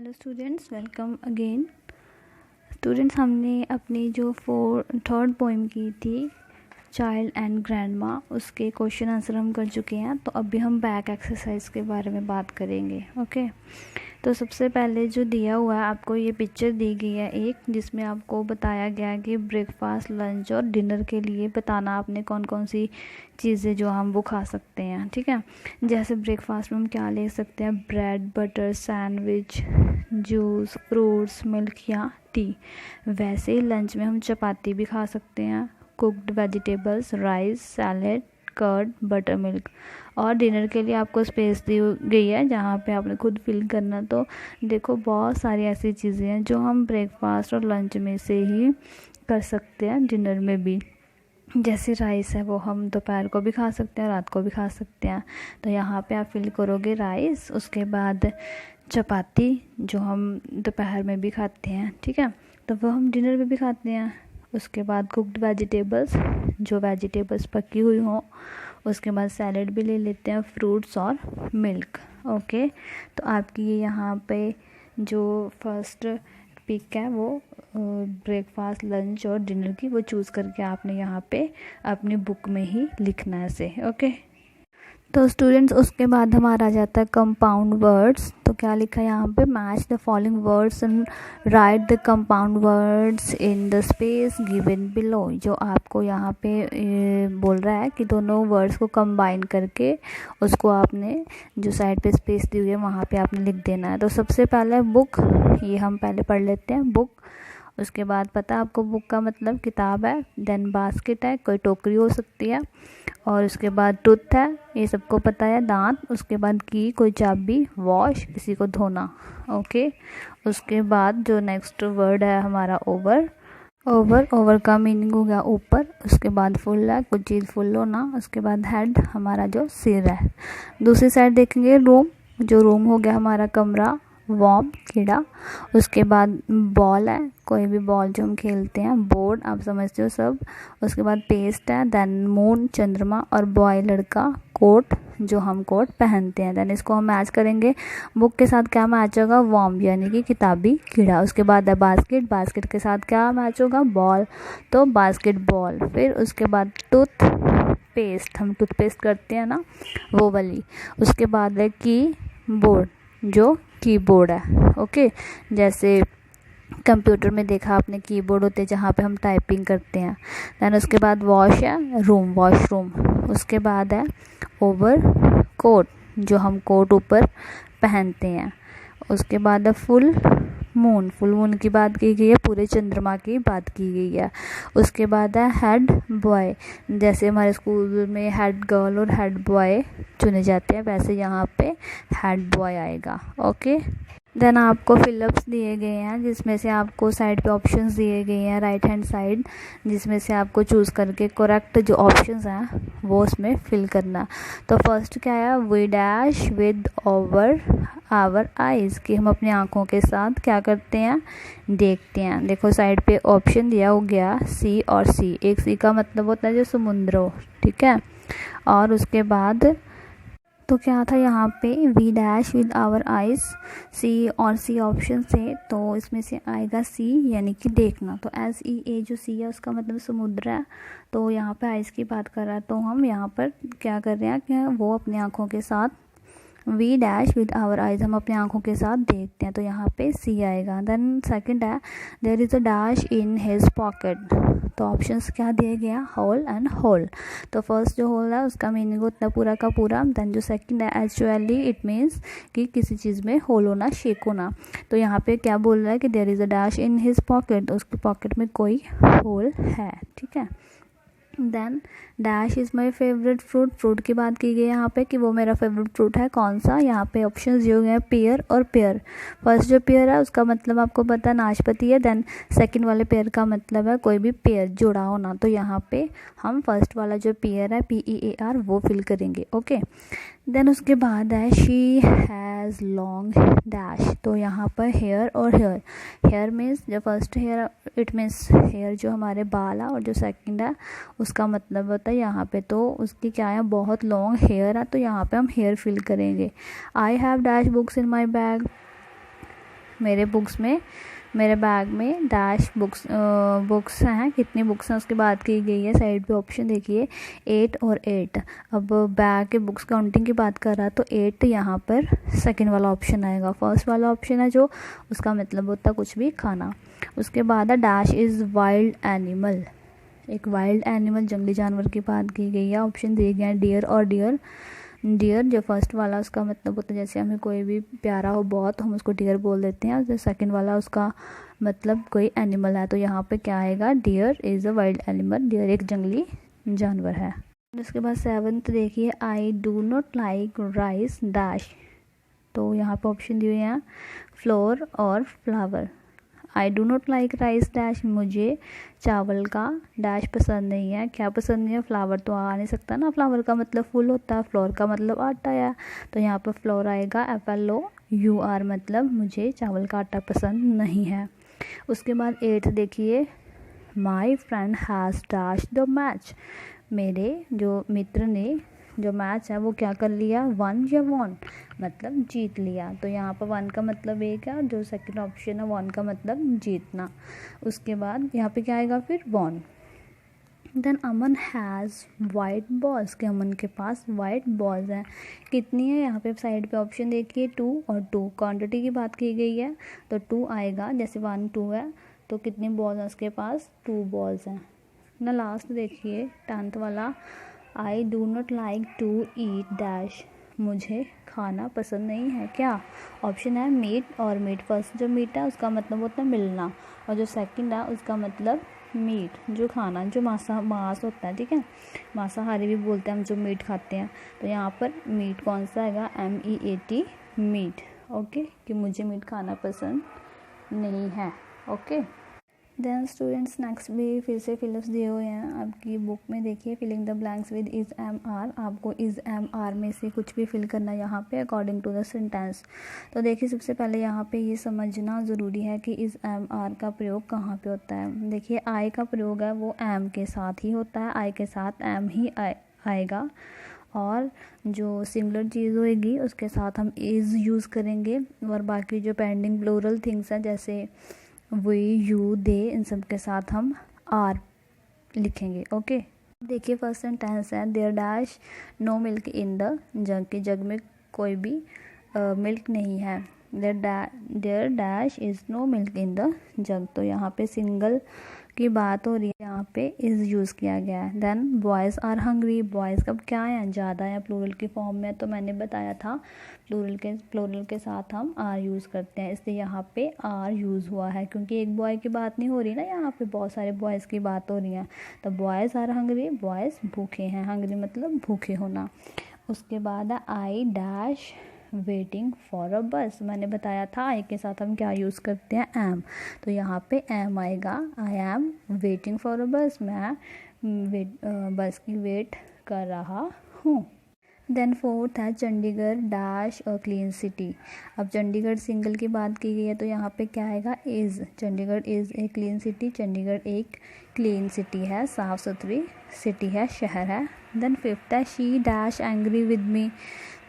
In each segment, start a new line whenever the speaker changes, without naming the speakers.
Hello students, welcome again. Students, हमने अपनी जो थर्ड पोइम की थी चाइल्ड एंड ग्रैंडमा, उसके क्वेश्चन आंसर हम कर चुके हैं। तो अभी हम बैक एक्सरसाइज के बारे में बात करेंगे। ओके, तो सबसे पहले जो दिया हुआ है आपको, ये पिक्चर दी गई है एक, जिसमें आपको बताया गया है कि ब्रेकफास्ट, लंच और डिनर के लिए बताना आपने कौन कौन सी चीज़ें जो हम वो खा सकते हैं। ठीक है, जैसे ब्रेकफास्ट में हम क्या ले सकते हैं, bread, butter, sandwich, juice, fruits, milk या टी। वैसे ही लंच में हम चपाती भी खा सकते हैं, cooked vegetables, rice, salad, curd, butter milk. और डिनर के लिए आपको स्पेस दी गई है जहाँ पे आपने खुद फिल करना। तो देखो, बहुत सारी ऐसी चीज़ें हैं जो हम ब्रेकफास्ट और लंच में से ही कर सकते हैं, डिनर में भी। जैसे राइस है, वो हम दोपहर को भी खा सकते हैं, रात को भी खा सकते हैं। तो यहाँ पे आप फिल करोगे राइस, उसके बाद चपाती जो हम दोपहर में भी खाते हैं, ठीक है, तो वो हम डिनर में भी खाते हैं। उसके बाद कुक्ड वेजिटेबल्स, जो वेजिटेबल्स पकी हुई हों। उसके बाद सैलेड भी ले लेते हैं, फ्रूट्स और मिल्क। ओके, तो आपकी ये यहाँ पे जो फर्स्ट पिक है वो ब्रेकफास्ट, लंच और डिनर की, वो चूज़ करके आपने यहाँ पे अपनी बुक में ही लिखना है इसे। ओके, तो स्टूडेंट्स, उसके बाद हमारा आ जाता है कंपाउंड वर्ड्स। तो क्या लिखा है यहाँ पे, match the following words and right the compound words in the space given below. जो आपको यहाँ पे बोल रहा है कि दोनों वर्ड्स को कंबाइन करके उसको आपने जो साइड पे स्पेस दी हुई है वहाँ पे आपने लिख देना है। तो सबसे पहले बुक, ये हम पहले पढ़ लेते हैं, बुक। उसके बाद पता है आपको बुक का मतलब किताब है। देन बास्केट है, कोई टोकरी हो सकती है। और उसके बाद टूथ है, ये सबको पता है, दांत। उसके बाद की, कोई चाबी। वॉश, किसी को धोना। ओके, उसके बाद जो नेक्स्ट वर्ड है हमारा ओवर। ओवर का मीनिंग हो गया ऊपर। उसके बाद फुल है, कुछ चीज़ फुल होना। उसके बाद हेड, हमारा जो सिर है। दूसरी साइड देखेंगे रूम, जो रूम हो गया हमारा कमरा। वॉर्म, कीड़ा। उसके बाद बॉल है, कोई भी बॉल जो हम खेलते हैं। बोर्ड, आप समझते हो सब। उसके बाद पेस्ट है। देन मून, चंद्रमा। और बॉय, लड़का। कोट, जो हम कोट पहनते हैं। देन इसको हम मैच करेंगे बुक के साथ, क्या मैच होगा, वॉर्म यानी कि किताबी कीड़ा। उसके बाद है बास्केट, बास्केट के साथ क्या मैच होगा, बॉल, तो बास्केट बॉल। फिर उसके बाद टूथ पेस्ट, हम टूथपेस्ट करते हैं ना, वो वाली। उसके बाद है की बोर्ड, जो कीबोर्ड है। ओके, जैसे कंप्यूटर में देखा आपने कीबोर्ड होते हैं जहाँ पे हम टाइपिंग करते हैं। दैन उसके बाद वॉश है, रूम, वॉशरूम। उसके बाद है ओवर कोट, जो हम कोट ऊपर पहनते हैं। उसके बाद है फुल मून, फुल मून की बात की गई है, पूरे चंद्रमा की बात की गई है। उसके बाद है हेड बॉय, जैसे हमारे स्कूल में हेड गर्ल और हेड बॉय चुने जाते हैं, वैसे यहाँ पे हेड बॉय आएगा। ओके, देन आपको फिलअप्स दिए गए हैं, जिसमें से आपको साइड पे ऑप्शंस दिए गए हैं, राइट हैंड साइड, जिसमें से आपको चूज़ करके करेक्ट जो ऑप्शंस हैं वो उसमें फिल करना। तो फर्स्ट क्या है, we dash with over our eyes, कि हम अपनी आँखों के साथ क्या करते हैं, देखते हैं। देखो साइड पे ऑप्शन दिया हो गया सी और सी। एक सी का मतलब होता है जो समुद्र हो, ठीक है। और उसके बाद तो क्या था यहाँ पे, we dash with our eyes, C और सी ऑप्शन से, तो इसमें से आएगा सी यानी कि देखना। तो एस ई ए जो सी है उसका मतलब समुद्र है, तो यहाँ पे आइज की बात कर रहा है। तो हम यहाँ पर क्या कर रहे हैं कि वो अपनी आँखों के साथ, we dash with our eyes, हम अपनी आँखों के साथ देखते हैं, तो यहाँ पे सी आएगा। देन सेकंड है, there is a dash in his pocket. तो ऑप्शंस क्या दिए गया, होल एंड होल। तो फर्स्ट जो होल है उसका मीनिंग होता है पूरा का पूरा। देन जो सेकंड है, एक्चुअली, इट मीन्स कि किसी चीज़ में होल होना, शेक होना। तो यहाँ पे क्या बोल रहा है कि there is a dash in his pocket, उसकी पॉकेट में कोई होल है, ठीक है। Then dash is my favourite fruit, fruit की बात की गई यहाँ पे कि वो मेरा फेवरेट फ्रूट है, कौन सा। यहाँ पे ऑप्शंस दिए हुए हैं पेयर और पेयर। फर्स्ट जो पेयर है उसका मतलब आपको पता है नाशपाती है। देन सेकंड वाले पेयर का मतलब है कोई भी पेयर जुड़ा होना। तो यहाँ पे हम फर्स्ट वाला जो पेयर है, PEAR, वो फिल करेंगे। ओके, देन उसके बाद है शी हैज़ लॉन्ग डैश। तो यहाँ पर हेयर और हेयर, हेयर मीन्स जो first hair, it means hair जो हमारे बाल है, और जो सेकंड है उसका मतलब होता है यहाँ पे तो उसकी क्या है, बहुत लॉन्ग हेयर है, तो यहाँ पे हम हेयर फिल करेंगे। I have dash books in my bag, मेरे बैग में डैश बुक्स हैं, कितनी बुक्स हैं उसकी बात की गई है। साइड पे ऑप्शन देखिए 8 और 8। अब बैग के बुक्स काउंटिंग की बात कर रहा है तो 8 यहाँ पर सेकंड वाला ऑप्शन आएगा। फर्स्ट वाला ऑप्शन है जो उसका मतलब होता है कुछ भी खाना। उसके बाद है डैश इज़ वाइल्ड एनिमल, एक वाइल्ड एनिमल जंगली जानवर की बात की गई है। ऑप्शन दिए गए हैं डियर और डियर। डियर जो फर्स्ट वाला उसका मतलब होता है जैसे हमें कोई भी प्यारा हो बहुत हम उसको डियर बोल देते हैं। जो सेकंड वाला उसका मतलब कोई एनिमल है, तो यहाँ पे क्या आएगा, deer is a wild animal, deer एक जंगली जानवर है। उसके बाद 7th देखिए I do not like rice dash, तो यहाँ पे ऑप्शन दिए हैं फ्लोर और flower. I do not like rice dash, मुझे चावल का डैश पसंद नहीं है। क्या पसंद नहीं है, फ्लावर तो आ नहीं सकता ना, फ्लावर का मतलब फूल होता है, फ्लोर का मतलब आटा है, तो यहाँ पर फ्लोर आएगा FLOUR, मतलब मुझे चावल का आटा पसंद नहीं है। उसके बाद 8th देखिए my friend has dash the match, मेरे जो मित्र ने जो मैच है वो क्या कर लिया, वन या वॉन, मतलब जीत लिया। तो यहाँ पर वन का मतलब एक है, जो सेकंड ऑप्शन है वॉन का मतलब जीतना। उसके बाद यहाँ पे क्या आएगा फिर, one. Then Aman has white balls, के अमन के पास वाइट बॉल्स हैं, कितनी है यहाँ पे साइड पे ऑप्शन देखिए 2 और 2, क्वांटिटी की बात की गई है तो 2 आएगा, जैसे 1 2 है तो कितनी बॉल्स हैं उसके पास, 2 बॉल्स हैं ना। लास्ट देखिए 10th वाला I do not like to eat dash, मुझे खाना पसंद नहीं है। क्या ऑप्शन है मीट और मीट। फर्स्ट जो मीट है उसका मतलब होता है मिलना, और जो सेकंड है उसका मतलब मीट जो खाना, जो मांस होता है, ठीक है, मांसाहारी भी बोलते हैं हम जो मीट खाते हैं। तो यहाँ पर मीट कौन सा आएगा, MEAT मीट। ओके, कि मुझे मीट खाना पसंद नहीं है। ओके, देन स्टूडेंट्स नेक्स्ट भी फिर से फिलअप्स दिए हुए हैं आपकी बुक में। देखिए filling the blanks with is MR, आपको इज़ MR में से कुछ भी फिल करना है यहाँ पे अकॉर्डिंग टू द सेंटेंस। तो देखिए सबसे पहले यहाँ पे ये समझना ज़रूरी है कि इज़ MR का प्रयोग कहाँ पे होता है। देखिए आई का प्रयोग है वो एम के साथ ही होता है, आई के साथ एम ही आएगा, और जो सिंगुलर चीज़ होएगी उसके साथ हम इज़ यूज़ करेंगे, और बाकी जो पेंडिंग प्लूरल थिंग्स हैं जैसे वी यू दे, इन सब के साथ हम आर लिखेंगे। ओके, देखिए फर्स्ट सेंटेंस है there dash no milk in the jug, के जग में कोई भी मिल्क नहीं है। There dash is no milk in the jug, तो यहाँ पे सिंगल की बात हो रही है, यहाँ पे इज़ यूज़ किया गया है। Then boys are hungry, boys कब क्या है, ज़्यादा है, प्लूरल की फॉर्म में, तो मैंने बताया था प्लूरल के साथ हम आर यूज़ करते हैं, इसलिए यहाँ पे आर यूज़ हुआ है, क्योंकि एक बॉय की बात नहीं हो रही ना, यहाँ पे बहुत सारे बॉयज़ की बात हो रही है। तो बॉयज़ आर हंग्री, बॉयज़ भूखे हैं, हंग्री मतलब भूखे होना। उसके बाद है I dash waiting for a बस, मैंने बताया था आई के साथ हम क्या यूज़ करते हैं, एम, तो यहाँ पे एम आएगा, I am waiting for a बस, मैं बस की वेट कर रहा हूँ। देन 4th है Chandigarh dash a clean city, अब चंडीगढ़ सिंगल की बात की गई है तो यहाँ पे क्या आएगा, is, Chandigarh is a clean city, Chandigarh एक क्लीन सिटी है, साफ़ सुथरी सिटी है, शहर है। देन 5th है she dash angry with me,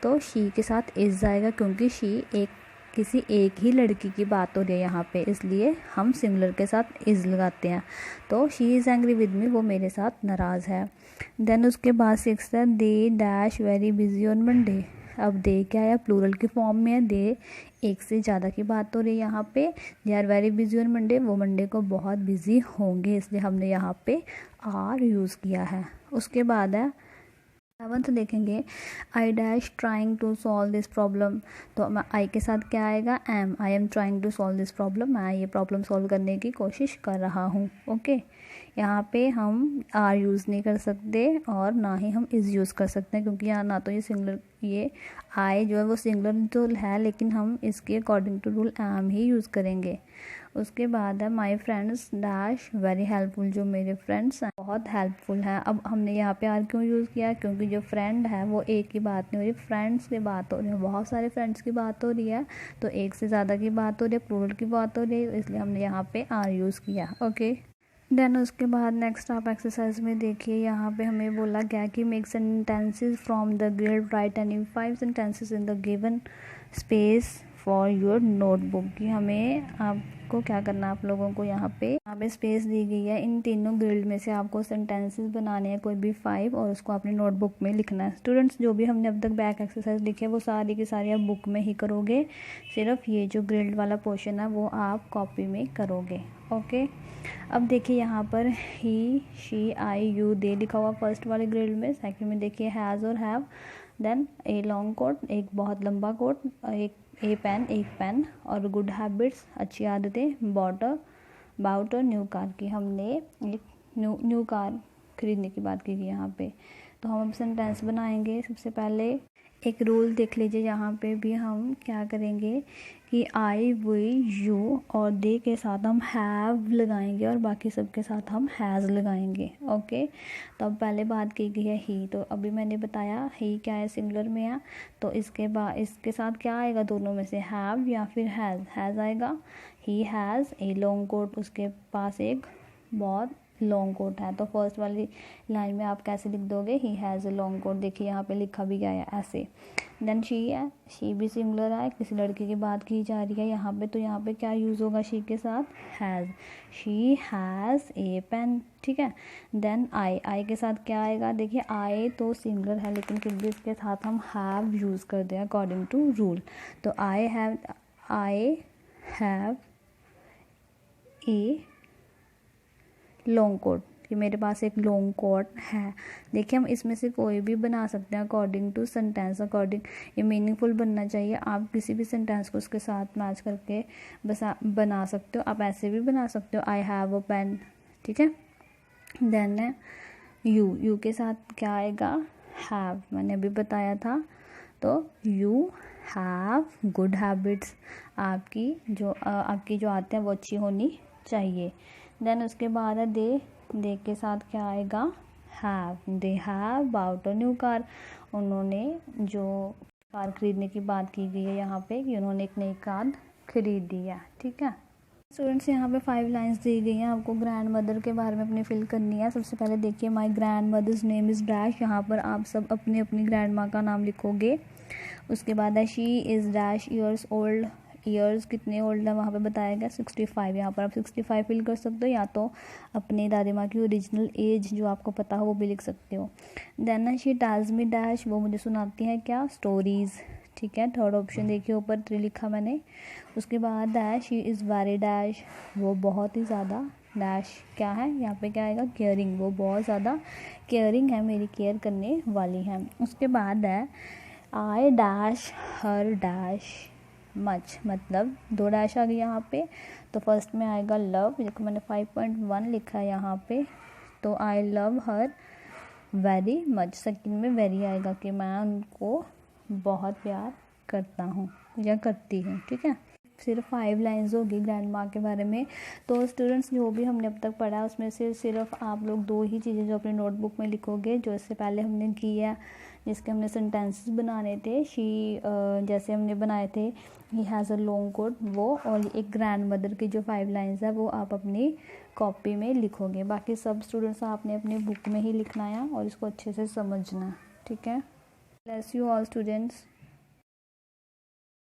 तो शी के साथ इज़ आएगा, क्योंकि शी किसी एक ही लड़की की बात हो रही है यहाँ पे, इसलिए हम सिंगुलर के साथ इज़ लगाते हैं। तो she is angry with me, वो मेरे साथ नाराज़ है। देन उसके बाद 6th है they dash very busy on Monday, अब दे क्या है, प्लूरल की फॉर्म में है, दे एक से ज़्यादा की बात हो रही है यहाँ पे, they are very busy on Monday, वो मंडे को बहुत बिजी होंगे, इसलिए हमने यहाँ पे आर यूज़ किया है। उसके बाद है 7th देखेंगे I dash trying to solve this problem, तो आई के साथ क्या आएगा, am, I am trying to solve this problem, मैं ये प्रॉब्लम सॉल्व करने की कोशिश कर रहा हूँ। ओके, यहाँ पे हम आर यूज़ नहीं कर सकते और ना ही हम इज़ यूज़ कर सकते हैं, क्योंकि यहाँ ना तो ये सिंगुलर, ये आई जो है वो सिंगुलर तो है, लेकिन हम इसके अकॉर्डिंग टू रूल एम ही यूज़ करेंगे। उसके बाद है my friends dash very helpful, जो मेरे फ्रेंड्स हैं बहुत हेल्पफुल हैं। अब हमने यहाँ पे आर क्यों यूज़ किया, क्योंकि जो फ्रेंड है वो एक की बात नहीं हो रही, फ्रेंड्स की बात हो रही है, बहुत सारे फ्रेंड्स की बात हो रही है, तो एक से ज़्यादा की बात हो रही है, प्लूरल की बात हो रही है, इसलिए हमने यहाँ पे आर यूज़ किया। ओके, देन उसके बाद नेक्स्ट आप एक्सरसाइज में देखिए, यहाँ पे हमें बोला गया कि make sentences from the grid, right any 5 sentences in the given space for your notebook कि हमें आपको क्या करना है, आप लोगों को यहाँ पे स्पेस दी गई है। इन तीनों ग्रिल्ड में से आपको सेंटेंसेस बनाने हैं, कोई भी 5, और उसको अपनी नोटबुक में लिखना है। स्टूडेंट्स, जो भी हमने अब तक बैक एक्सरसाइज लिखे वो सारी की सारी आप बुक में ही करोगे, सिर्फ ये जो ग्रिल्ड वाला पोर्शन है वो आप कॉपी में करोगे। ओके, अब देखिए यहाँ पर ही, शी, आई, यू, दे लिखा हुआ फर्स्ट वाले ग्रिल्ड में। सेकंड में देखिए हैज़ और have, then a long coat, एक बहुत लंबा कोट, एक पेन, और गुड हैबिट्स, अच्छी आदतें, बाउट और न्यू कार की, हमने एक न्यू कार खरीदने की बात की गई यहाँ पे। तो हम अब सेंटेंस बनाएंगे। सबसे पहले एक रूल देख लीजिए, यहाँ पे भी हम क्या करेंगे कि आई, वी, यू और दे के साथ हम हैव लगाएंगे और बाकी सब के साथ हम हैज़ लगाएंगे। ओके, तो अब पहले बात की गई है ही, तो अभी मैंने बताया ही क्या है, सिंगुलर में है, तो इसके साथ क्या आएगा, दोनों में से हैव या फिर हैज़ आएगा। He has a long coat, उसके पास एक बहुत लॉन्ग कोट है। तो फर्स्ट वाली लाइन में आप कैसे लिख दोगे, he has a long coat. देखिए यहाँ पे लिखा भी गया है ऐसे। देन शी है, शी भी सिंगुलर है, किसी लड़के की बात की जा रही है यहाँ पे, तो यहाँ पे क्या यूज़ होगा शी के साथ, has, she has a pen. ठीक है, देन आई के साथ क्या आएगा, देखिए आई तो सिंगुलर है लेकिन फिर भी इसके साथ हम हैव यूज़ करते हैं अकॉर्डिंग टू रूल। तो I have a long coat, कि मेरे पास एक लॉन्ग कोट है। देखिए हम इसमें से कोई भी बना सकते हैं अकॉर्डिंग टू सेंटेंस, अकॉर्डिंग, ये मीनिंगफुल बनना चाहिए। आप किसी भी सेंटेंस को उसके साथ मैच करके बना सकते हो। आप ऐसे भी बना सकते हो, आई हैव अ पेन। ठीक है, देन यू के साथ क्या आएगा, हैव, मैंने अभी बताया था। तो यू हैव गुड हैबिट्स, आपकी जो आदतें हैं वो अच्छी होनी चाहिए। देन उसके बाद है दे के साथ क्या आएगा, have, they have bought a new car, उन्होंने जो कार खरीदने की बात की गई है यहाँ पे कि उन्होंने एक नई कार खरीद ली है। ठीक है स्टूडेंट्स, यहाँ पे 5 लाइंस दी गई हैं, आपको ग्रैंड मदर के बारे में अपनी फिल करनी है। सबसे पहले देखिए, my grandmother's name is dash, यहाँ पर आप सब अपनी अपनी ग्रैंड माँ का नाम लिखोगे। उसके बाद है she is dash years old, years कितने ओल्ड है वहाँ पे बताया गया 65, यहाँ पर आप 65 फिल कर सकते हो, या तो अपनी दादी माँ की ओरिजिनल एज जो आपको पता हो वो भी लिख सकते हो। Then she tells me dash, वो मुझे सुनाती है क्या, स्टोरीज़। ठीक है, थर्ड ऑप्शन देखिए ऊपर 3 लिखा मैंने। उसके बाद है शी इज़ वेरी डैश, वो बहुत ही ज़्यादा, डैश क्या है यहाँ पे क्या आएगा, केयरिंग, वो बहुत ज़्यादा केयरिंग है, मेरी केयर करने वाली है। उसके बाद है I dash her dash much, मतलब 2 डैश आ गई यहाँ पे। तो फर्स्ट में आएगा लव, देखो मैंने 5.1 लिखा है यहाँ पे, तो I love her very much. Second में वेरी आएगा कि मैं उनको बहुत प्यार करता हूँ या करती हूँ। ठीक है, सिर्फ 5 लाइंस होगी ग्रैंड माँ के बारे में। तो स्टूडेंट्स, जो भी हमने अब तक पढ़ा उसमें से सिर्फ आप लोग 2 ही चीज़ें जो अपनी नोटबुक में लिखोगे, जो इससे पहले हमने की है, जिसके हमने सेंटेंसेस बनाने थे। शी जैसे हमने बनाए थे, he has a long coat, वो, और एक ग्रैंड मदर की जो 5 लाइंस है वो आप अपनी कॉपी में लिखोगे। बाकी सब स्टूडेंट्स आपने अपनी बुक में ही लिखना है और इसको अच्छे से समझना। ठीक है, ब्लेस यू ऑल स्टूडेंट्स।